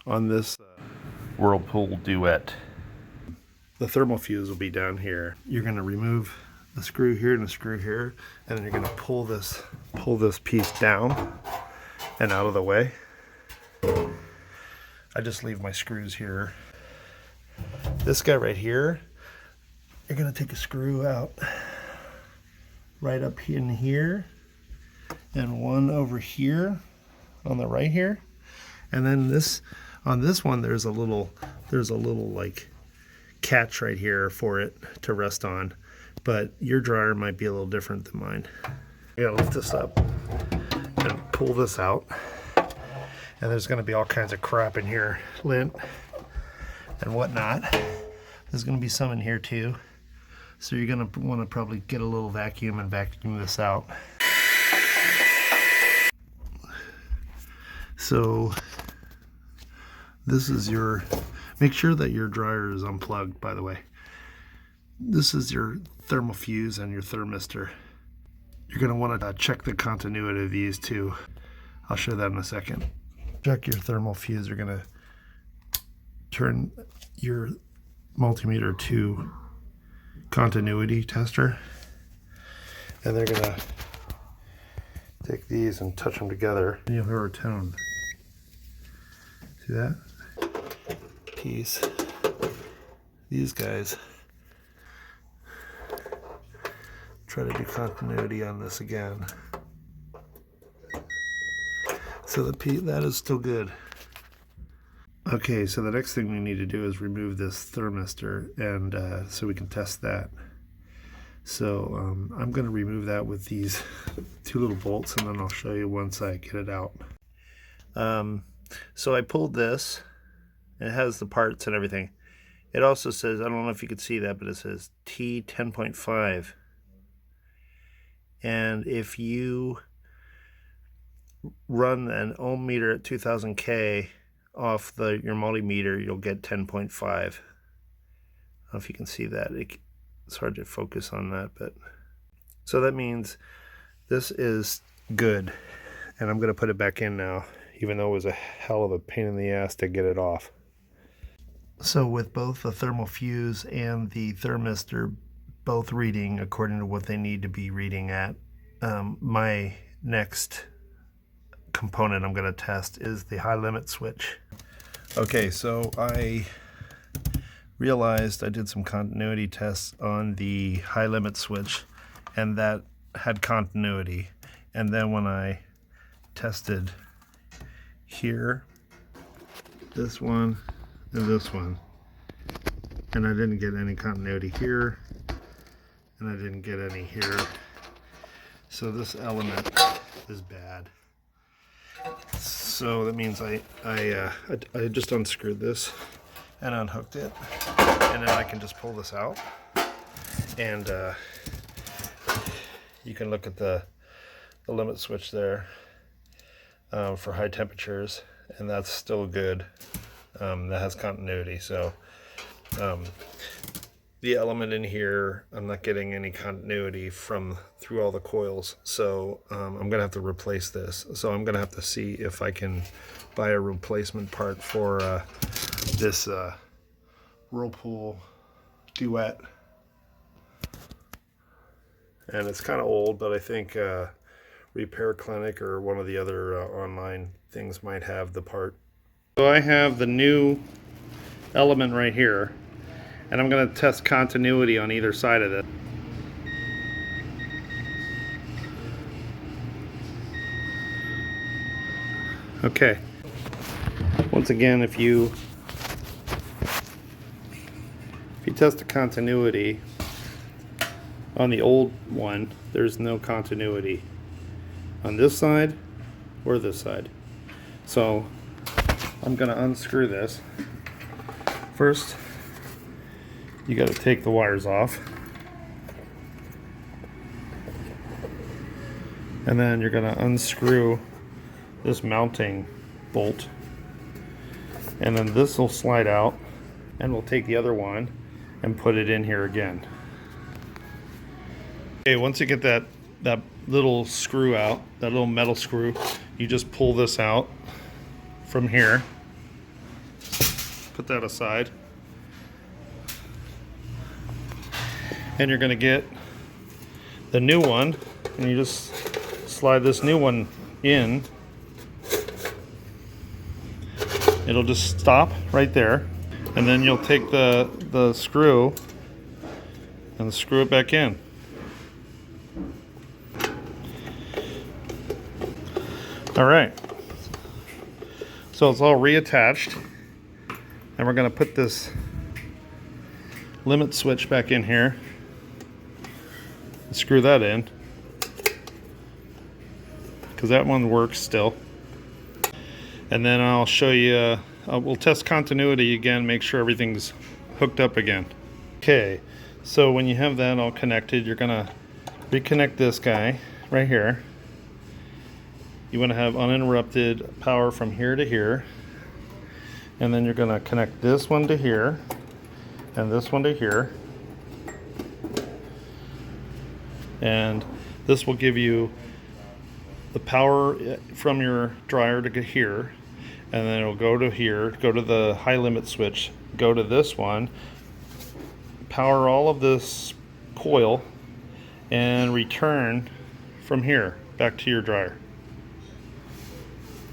on this Whirlpool Duet. The thermal fuse will be down here. You're going to remove a screw here and a screw here, and then you're going to pull this piece down and out of the way. I just leave my screws here. This guy right here, you're going to take a screw out right up in here and one over here on the right here, and then this on this one there's a little like catch right here for it to rest on, but your dryer might be a little different than mine. You gotta lift this up and pull this out, and there's going to be all kinds of crap in here, lint and whatnot. There's going to be some in here too, so you're going to want to probably get a little vacuum and vacuum this out. So this is your, make sure that your dryer is unplugged, by the way. This is your thermal fuse and your thermistor. You're going to want to check the continuity of these too. I'll show that in a second. Check your thermal fuse. You're going to turn your multimeter to continuity tester, and they're going to take these and touch them together, and you'll hear a tone. See that piece? These guys try to do continuity on this again. So that is still good. Okay, so the next thing we need to do is remove this thermistor, and so we can test that. So I'm going to remove that with these two little bolts, and then I'll show you once I get it out. So I pulled this. It has the parts and everything. It also says, I don't know if you could see that, but it says T10.5. And if you run an ohm meter at 2000K off your multimeter, you'll get 10.5. I don't know if you can see that. It's hard to focus on that, but so that means this is good, and I'm going to put it back in now, even though it was a hell of a pain in the ass to get it off. So with both the thermal fuse and the thermistor both reading according to what they need to be reading at, my next component I'm going to test is the high limit switch. Okay, so I realized I did some continuity tests on the high limit switch, and that had continuity. And then when I tested here, this one and this one, and I didn't get any continuity here, and I didn't get any here. So this element is bad. So that means I just unscrewed this and unhooked it, and then I can just pull this out, and you can look at the limit switch there for high temperatures, and that's still good. That has continuity. So the element in here, I'm not getting any continuity through all the coils, so I'm gonna have to replace this. So I'm gonna have to see if I can buy a replacement part for this Whirlpool Duet, and it's kind of old, but I think Repair Clinic or one of the other online things might have the part. So I have the new element right here, and I'm going to test continuity on either side of it. Okay, once again, if you test the continuity on the old one, there's no continuity on this side or this side. So I'm going to unscrew this. First, you got to take the wires off, and then you're going to unscrew this mounting bolt, and then this will slide out, and we'll take the other one and put it in here again. Okay, once you get that little screw out, that little metal screw, you just pull this out from here, Put that aside. And you're going to get the new one, and you just slide this new one in. It'll just stop right there, and then you'll take the screw and screw it back in. All right, so it's all reattached, and we're going to put this limit switch back in here. Screw that in, because that one works still. And then I'll show you, we'll test continuity again, make sure everything's hooked up again. Okay, so when you have that all connected, you're gonna reconnect this guy right here. You wanna have uninterrupted power from here to here. And then you're gonna connect this one to here, and this one to here. And this will give you the power from your dryer to get here, and then it'll go to here, go to the high limit switch, go to this one, power all of this coil, and return from here back to your dryer.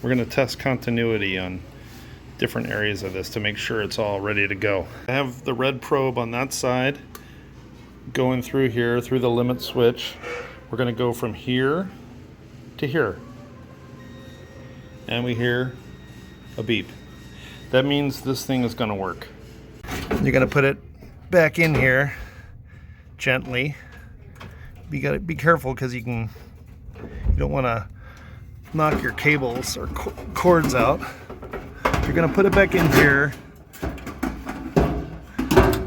We're going to test continuity on different areas of this to make sure it's all ready to go. I have the red probe on that side going through here, through the limit switch. We're going to go from here to here, and we hear a beep. That means this thing is going to work. You're going to put it back in here gently. You got to be careful, because you don't want to knock your cables or cords out. You're going to put it back in here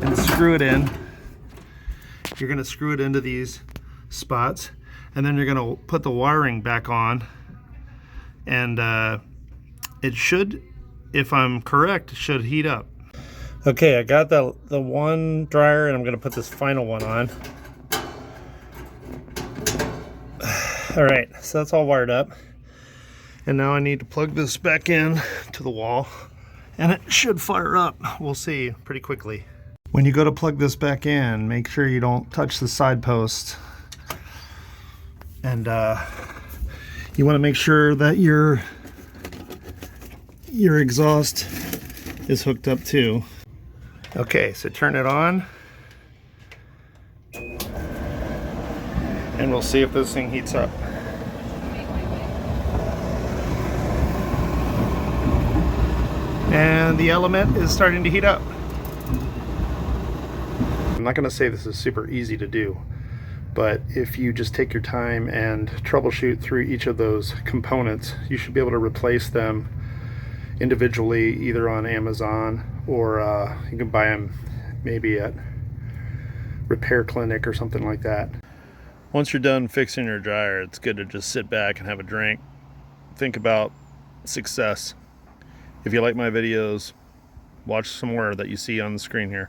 and screw it in. You're going to screw it into these spots, and then you're going to put the wiring back on, and it should, if I'm correct, it should heat up. Okay, I got the one dryer, and I'm going to put this final one on. All right, so that's all wired up, and now I need to plug this back in to the wall, and it should fire up. We'll see pretty quickly. When you go to plug this back in, make sure you don't touch the side post, and you want to make sure that your exhaust is hooked up too. Okay, so turn it on, and we'll see if this thing heats up. And the element is starting to heat up. I'm not going to say this is super easy to do, but if you just take your time and troubleshoot through each of those components, you should be able to replace them individually, either on Amazon, or you can buy them maybe at Repair Clinic or something like that. Once you're done fixing your dryer, it's good to just sit back and have a drink. Think about success. If you like my videos, watch some more that you see on the screen here.